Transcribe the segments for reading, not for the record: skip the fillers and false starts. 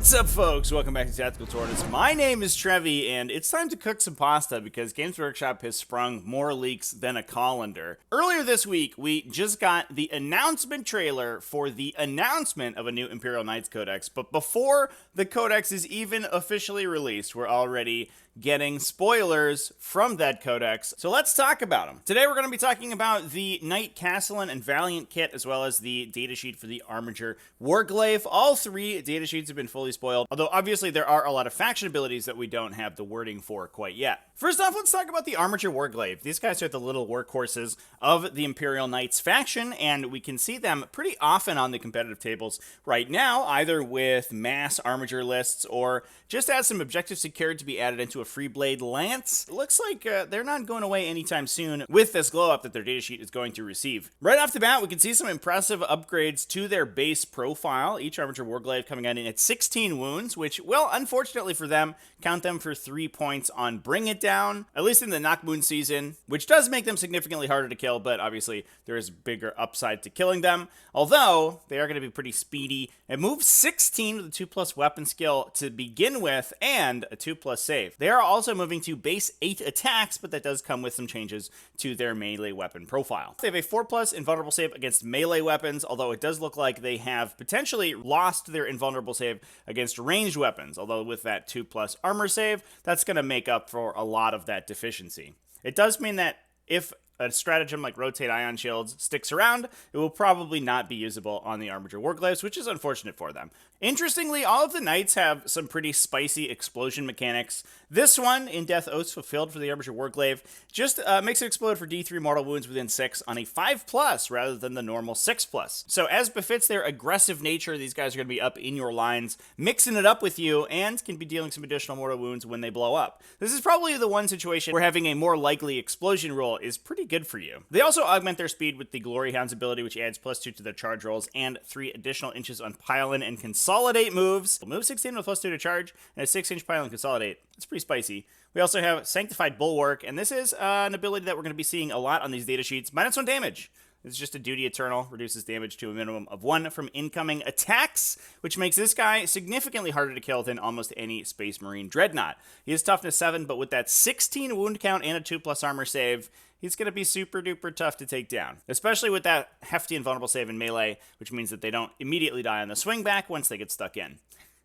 What's up, folks? Welcome back to Tactical Tortoise. My name is Trevi, and it's time to cook some pasta because Games Workshop has sprung more leaks than a colander. Earlier this week, we just got the announcement trailer for the announcement of a new Imperial Knights Codex, but before the Codex is even officially released, we're already getting spoilers from that codex. So let's talk about them. Today we're going to be talking about the Knight Castellan and Valiant kit, as well as the datasheet for the Armature Warglaive. All three datasheets have been fully spoiled, although obviously there are a lot of faction abilities that we don't have the wording for quite yet. First off, let's talk about the Armature Warglaive. These guys are the little workhorses of the Imperial Knights faction, and we can see them pretty often on the competitive tables right now, either with mass armature lists or just as some objectives secured to be added into a free blade lance. It looks like they're not going away anytime soon with this glow up that their datasheet is going to receive. Right off the bat, we can see some impressive upgrades to their base profile. Each Armature Warglaive coming in at 16 wounds, which, well, unfortunately for them, count them for 3 points on Bring It Down, at least in the Knock Moon season, which does make them significantly harder to kill, but obviously there is bigger upside to killing them, although they are going to be pretty speedy. It moves 16 with a 2+ weapon skill to begin with, and a 2+ save. They are also moving to base 8 attacks, but that does come with some changes to their melee weapon profile. They have a 4+ invulnerable save against melee weapons, although it does look like they have potentially lost their invulnerable save against ranged weapons, although with that 2+ armor save, that's going to make up for a lot of that deficiency. It does mean that if a stratagem like Rotate Ion Shields sticks around, it will probably not be usable on the Armature Warglaives, which is unfortunate for them. Interestingly, all of the Knights have some pretty spicy explosion mechanics. This one, in Death Oaths Fulfilled for the Armature Warglaive, just makes it explode for D3 mortal wounds within 6 on a 5+ rather than the normal 6+. So as befits their aggressive nature, these guys are going to be up in your lines, mixing it up with you, and can be dealing some additional mortal wounds when they blow up. This is probably the one situation where having a more likely explosion roll is pretty good for you. They also augment their speed with the Glory Hounds ability, which adds +2 to their charge rolls and 3 additional inches on Pile-In and Consolidate moves. Move 16 with +2 to charge and a 6-inch Pile-In Consolidate. It's pretty spicy. We also have Sanctified Bulwark, and this is an ability that we're going to be seeing a lot on these datasheets. -1 damage. It's just a Duty Eternal, reduces damage to a minimum of 1 from incoming attacks, which makes this guy significantly harder to kill than almost any Space Marine Dreadnought. He is toughness 7, but with that 16 wound count and a 2+ armor save, he's going to be super duper tough to take down, especially with that hefty invulnerable save in melee, which means that they don't immediately die on the swing back once they get stuck in.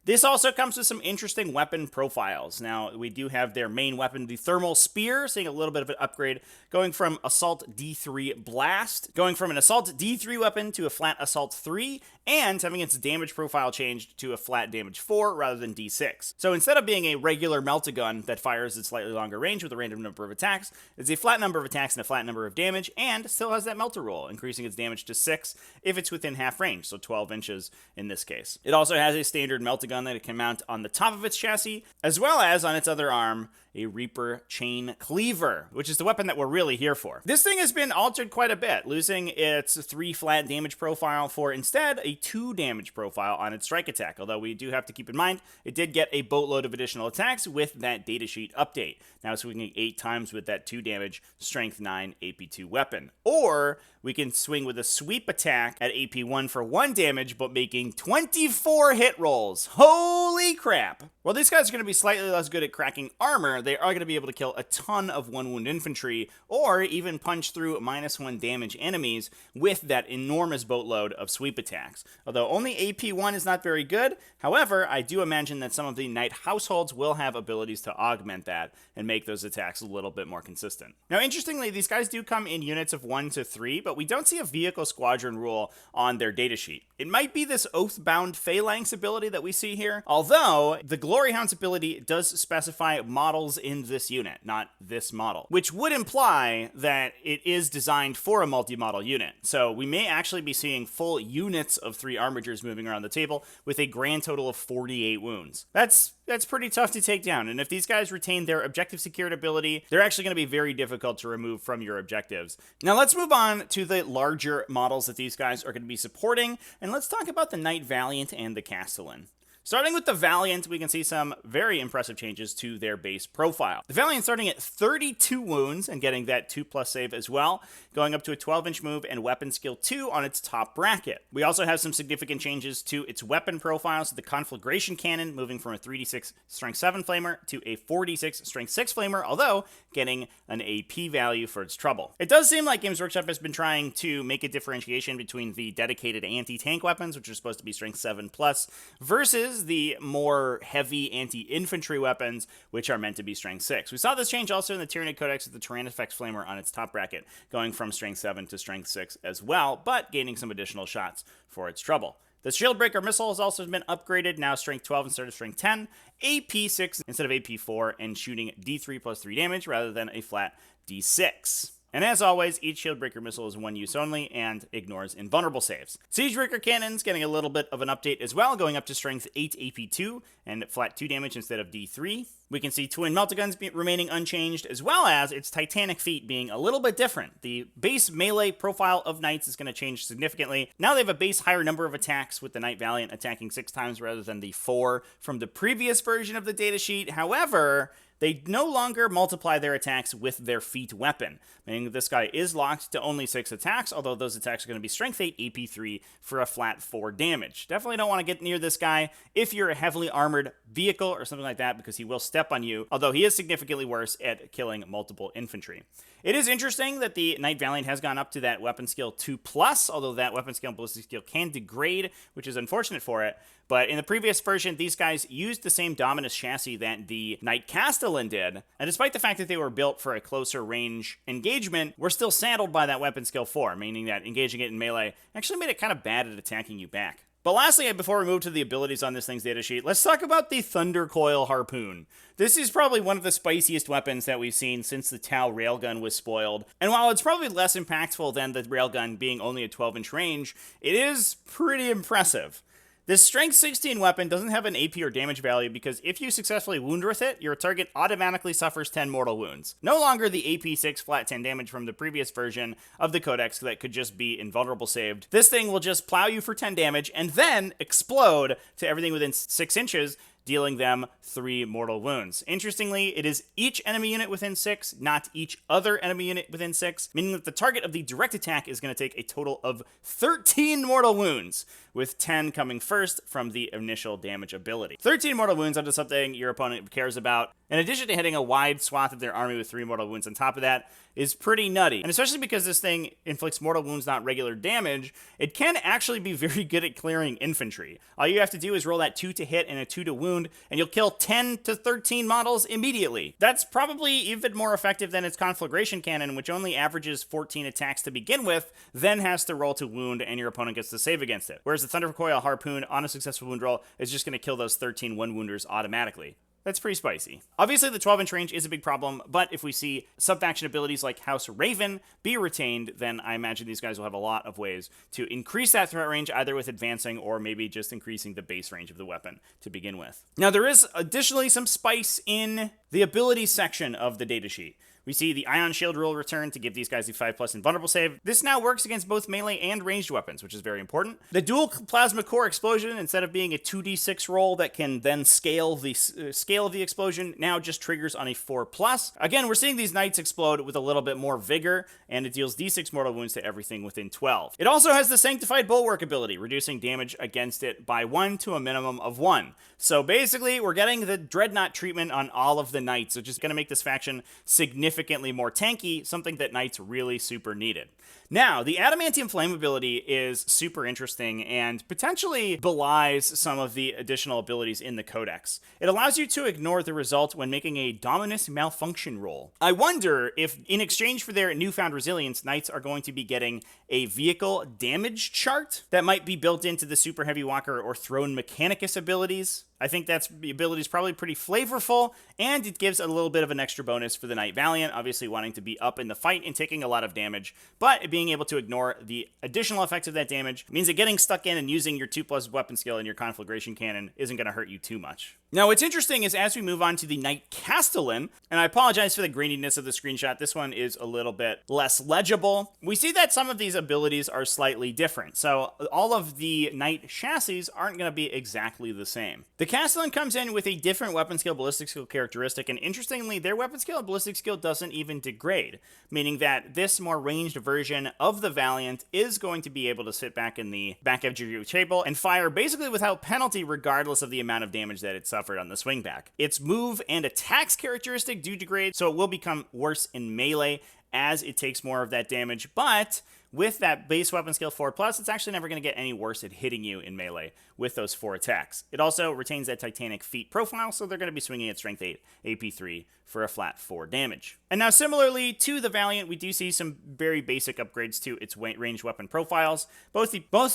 This also comes with some interesting weapon profiles. Now, we do have their main weapon, the Thermal Spear, seeing a little bit of an upgrade, going from Assault D3 Blast, going from an Assault D3 weapon to a flat Assault 3, and having its damage profile changed to a flat damage 4 rather than D6. So instead of being a regular Melt-A-Gun that fires at slightly longer range with a random number of attacks, it's a flat number of attacks and a flat number of damage, and still has that Melter roll, increasing its damage to 6 if it's within half range, so 12 inches in this case. It also has a standard Melt-A-Gun that it can mount on the top of its chassis, as well as on its other arm, a Reaper Chain Cleaver, which is the weapon that we're really here for. This thing has been altered quite a bit, losing its 3 flat damage profile for instead a 2 damage profile on its strike attack, although we do have to keep in mind it did get a boatload of additional attacks with that datasheet update. Now swinging 8 times with that 2 damage, strength 9 AP2 weapon. Or we can swing with a sweep attack at AP1 for 1 damage, but making 24 hit rolls. Holy crap! While these guys are going to be slightly less good at cracking armor, they are going to be able to kill a ton of 1-wound infantry, or even punch through -1 damage enemies with that enormous boatload of sweep attacks. Although only AP1 is not very good, however, I do imagine that some of the Knight households will have abilities to augment that and make those attacks a little bit more consistent. Now, interestingly, these guys do come in units of 1 to 3, but we don't see a vehicle squadron rule on their datasheet. It might be this Oathbound Phalanx ability that we see here, although the Glory Hounds ability does specify models in this unit, not this model, which would imply that it is designed for a multi-model unit. So we may actually be seeing full units of 3 armatures moving around the table with a grand total of 48 wounds. That's pretty tough to take down, and if these guys retain their objective secured ability, they're actually going to be very difficult to remove from your objectives. Now let's move on to the larger models that these guys are going to be supporting, and let's talk about the Knight Valiant and the Castellan. Starting with the Valiant, we can see some very impressive changes to their base profile. The Valiant starting at 32 wounds and getting that 2+ save as well, going up to a 12-inch move and weapon skill 2 on its top bracket. We also have some significant changes to its weapon profile, so the Conflagration Cannon moving from a 3d6 strength 7 flamer to a 4d6 strength 6 flamer, although getting an AP value for its trouble. It does seem like Games Workshop has been trying to make a differentiation between the dedicated anti-tank weapons, which are supposed to be strength 7+, versus the more heavy anti-infantry weapons, which are meant to be strength 6. We saw this change also in the Tyranid Codex with the Tyrannifex Flamer on its top bracket, going from strength 7 to strength 6 as well, but gaining some additional shots for its trouble. The Shieldbreaker missile has also been upgraded, now strength 12 instead of strength 10, AP 6 instead of AP 4, and shooting D3 plus 3 damage rather than a flat D6. And as always, each Shieldbreaker missile is one use only and ignores invulnerable saves. Siegebreaker Cannons getting a little bit of an update as well, going up to strength 8 AP2 and flat 2 damage instead of D3. We can see Twin Meltaguns remaining unchanged, as well as its Titanic Feet being a little bit different. The base melee profile of Knights is going to change significantly. Now they have a base higher number of attacks, with the Knight Valiant attacking 6 times rather than the 4 from the previous version of the datasheet. However, they no longer multiply their attacks with their feat weapon, meaning this guy is locked to only 6 attacks, although those attacks are going to be strength 8 AP3 for a flat 4 damage. Definitely don't want to get near this guy if you're a heavily armored vehicle or something like that, because he will step on you, although he is significantly worse at killing multiple infantry. It is interesting that the Knight Valiant has gone up to that weapon skill 2+, although that weapon skill and ballistic skill can degrade, which is unfortunate for it. But in the previous version, these guys used the same Dominus chassis that the Knight Castellan did, and despite the fact that they were built for a closer range engagement, we're still saddled by that weapon skill 4, meaning that engaging it in melee actually made it kind of bad at attacking you back. But lastly, before we move to the abilities on this thing's datasheet, let's talk about the Thundercoil Harpoon. This is probably one of the spiciest weapons that we've seen since the Tau railgun was spoiled, and while it's probably less impactful than the railgun being only a 12-inch range, it is pretty impressive. This strength 16 weapon doesn't have an AP or damage value because if you successfully wound with it, your target automatically suffers 10 mortal wounds. No longer the AP 6 flat 10 damage from the previous version of the Codex that could just be invulnerable saved. This thing will just plow you for 10 damage and then explode to everything within 6 inches, dealing them 3 mortal wounds. Interestingly, it is each enemy unit within 6, not each other enemy unit within 6, meaning that the target of the direct attack is going to take a total of 13 mortal wounds, with 10 coming first from the initial damage ability. 13 mortal wounds onto something your opponent cares about, in addition to hitting a wide swath of their army with 3 mortal wounds on top of that, is pretty nutty. And especially because this thing inflicts mortal wounds, not regular damage, it can actually be very good at clearing infantry. All you have to do is roll that 2 to hit and a 2 to wound, and you'll kill 10 to 13 models immediately. That's probably even more effective than its Conflagration Cannon, which only averages 14 attacks to begin with, then has to roll to wound, and your opponent gets to save against it. Whereas the Thundercoil Harpoon, on a successful wound roll, is just going to kill those 13 one-wounders automatically. That's pretty spicy. Obviously, the 12-inch range is a big problem, but if we see sub-faction abilities like House Raven be retained, then I imagine these guys will have a lot of ways to increase that threat range, either with advancing or maybe just increasing the base range of the weapon to begin with. Now, there is additionally some spice in the abilities section of the datasheet. We see the Ion Shield rule return to give these guys a 5+ invulnerable save. This now works against both melee and ranged weapons, which is very important. The dual plasma core explosion, instead of being a 2d6 roll that can then scale the scale of the explosion, now just triggers on a 4+. Again, we're seeing these knights explode with a little bit more vigor, and it deals d6 mortal wounds to everything within 12. It also has the Sanctified Bulwark ability, reducing damage against it by 1 to a minimum of 1. So basically, we're getting the Dreadnought treatment on all of the knights, which is going to make this faction significantly more tanky, something that Knights really super needed. Now, the Adamantium Flame ability is super interesting and potentially belies some of the additional abilities in the Codex. It allows you to ignore the result when making a Dominus Malfunction roll. I wonder if, in exchange for their newfound resilience, Knights are going to be getting a vehicle damage chart that might be built into the Super Heavy Walker or Throne Mechanicus abilities. I think the ability is probably pretty flavorful, and it gives a little bit of an extra bonus for the Knight Valiant, obviously wanting to be up in the fight and taking a lot of damage, but being able to ignore the additional effects of that damage means that getting stuck in and using your 2+ weapon skill and your conflagration cannon isn't going to hurt you too much. Now, what's interesting is as we move on to the Knight Castellan, and I apologize for the graininess of the screenshot, this one is a little bit less legible. We see that some of these abilities are slightly different, so all of the Knight chassis aren't going to be exactly the same. The Castellan comes in with a different weapon skill, ballistic skill characteristic, and interestingly, their weapon skill and ballistic skill doesn't even degrade, meaning that this more ranged version of the Valiant is going to be able to sit back in the back edge of your table and fire basically without penalty regardless of the amount of damage that it suffered on the swing back. Its move and attacks characteristic do degrade, so it will become worse in melee as it takes more of that damage, but with that base weapon skill 4+, it's actually never going to get any worse at hitting you in melee with those 4 attacks. It also retains that Titanic feat profile, so they're going to be swinging at strength 8, AP 3 for a flat 4 damage. And now similarly to the Valiant, we do see some very basic upgrades to its ranged weapon profiles. Both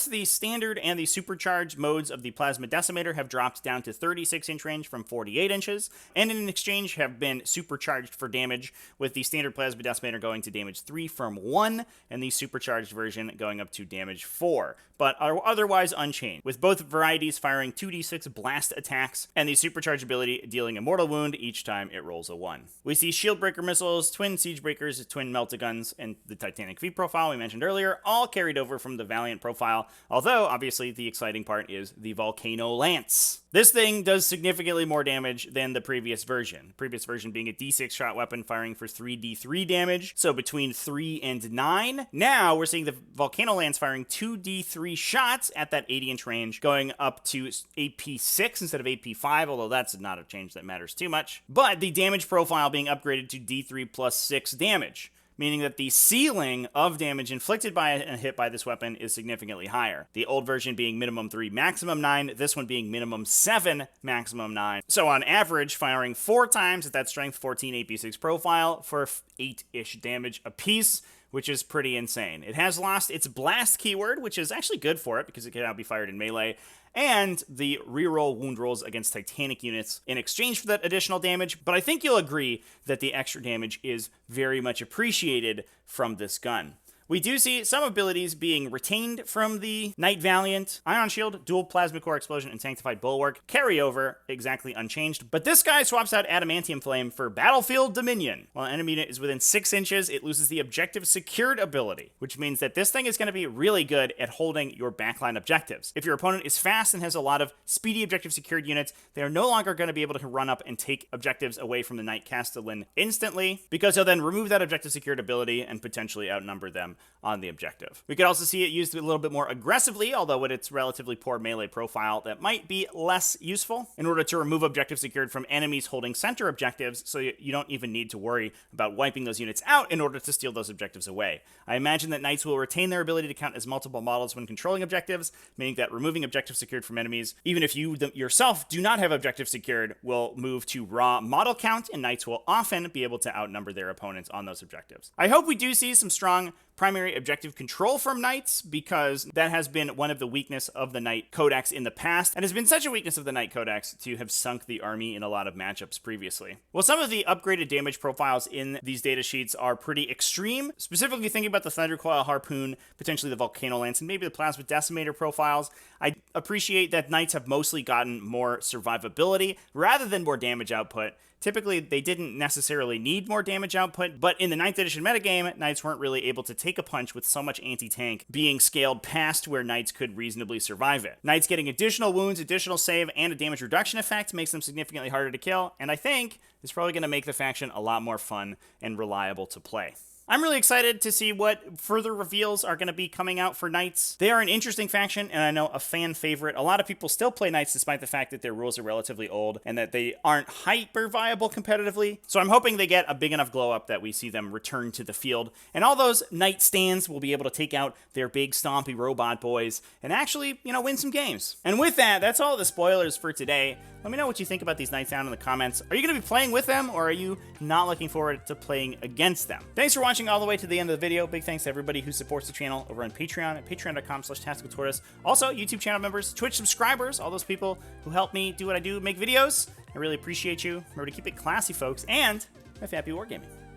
the standard and the supercharged modes of the Plasma Decimator have dropped down to 36-inch range from 48 inches, and in exchange have been supercharged for damage, with the standard Plasma Decimator going to damage 3 from 1, and the supercharged version going up to damage 4, but are otherwise unchanged, with both varieties firing 2d6 blast attacks, and the supercharged ability dealing a mortal wound each time it rolls a 1. We see shield breaker missiles, twin siege breakers, twin melta-guns, and the Titanic V profile we mentioned earlier, all carried over from the Valiant profile, although obviously the exciting part is the Volcano Lance. This thing does significantly more damage than the previous version. The previous version being a d6 shot weapon firing for 3d3 damage, so between 3 and 9. Now we're seeing the Volcano Lance firing 2d3 shots at that 80-inch range, going up to AP 6 instead of AP 5, although that's not a change that matters too much. But the damage profile being upgraded to d3 plus 6 damage, meaning that the ceiling of damage inflicted by a hit by this weapon is significantly higher. The old version being minimum 3, maximum 9, this one being minimum 7, maximum 9. So on average, firing 4 times at that strength 14 AP6 profile for 8-ish damage apiece, which is pretty insane. It has lost its blast keyword, which is actually good for it because it can now be fired in melee, and the reroll wound rolls against Titanic units in exchange for that additional damage, but I think you'll agree that the extra damage is very much appreciated from this gun. We do see some abilities being retained from the Knight Valiant. Ion Shield, Dual Plasma Core Explosion, and Sanctified Bulwark carry over exactly unchanged, but this guy swaps out Adamantium Flame for Battlefield Dominion. While an enemy unit is within 6 inches, it loses the Objective Secured ability, which means that this thing is going to be really good at holding your backline objectives. If your opponent is fast and has a lot of speedy Objective Secured units, they are no longer going to be able to run up and take objectives away from the Knight Castellan instantly, because he'll then remove that Objective Secured ability and potentially outnumber them on the objective. We could also see it used a little bit more aggressively, although with its relatively poor melee profile, that might be less useful in order to remove objective secured from enemies holding center objectives, so you don't even need to worry about wiping those units out in order to steal those objectives away. I imagine that Knights will retain their ability to count as multiple models when controlling objectives, meaning that removing objective secured from enemies, even if you yourself do not have objective secured, will move to raw model count, and Knights will often be able to outnumber their opponents on those objectives. I hope we do see some strong primary objective control from Knights, because that has been one of the weakness of the Knight Codex in the past, and has been such a weakness of the Knight Codex to have sunk the army in a lot of matchups previously. Well, some of the upgraded damage profiles in these data sheets are pretty extreme, specifically thinking about the Thundercoil Harpoon, potentially the Volcano Lance, and maybe the Plasma Decimator profiles. I appreciate that Knights have mostly gotten more survivability rather than more damage output. Typically, they didn't necessarily need more damage output, but in the 9th edition metagame, Knights weren't really able to take a punch with so much anti-tank being scaled past where Knights could reasonably survive it. Knights getting additional wounds, additional save, and a damage reduction effect makes them significantly harder to kill, and I think it's probably going to make the faction a lot more fun and reliable to play. I'm really excited to see what further reveals are going to be coming out for Knights. They are an interesting faction, and I know a fan favorite. A lot of people still play Knights despite the fact that their rules are relatively old and that they aren't hyper viable competitively. So I'm hoping they get a big enough glow up that we see them return to the field, and all those Knight stands will be able to take out their big stompy robot boys and actually, win some games. And with that, that's all the spoilers for today. Let me know what you think about these Knights down in the comments. Are you going to be playing with them, or are you not looking forward to playing against them? Thanks for watching. watching all the way to the end of the video. Big thanks to everybody who supports the channel over on Patreon at patreon.com/tacticaltortoise. Also, YouTube channel members, Twitch subscribers, all those people who help me do what I do, make videos. I really appreciate you. Remember to keep it classy, folks, and have happy wargaming.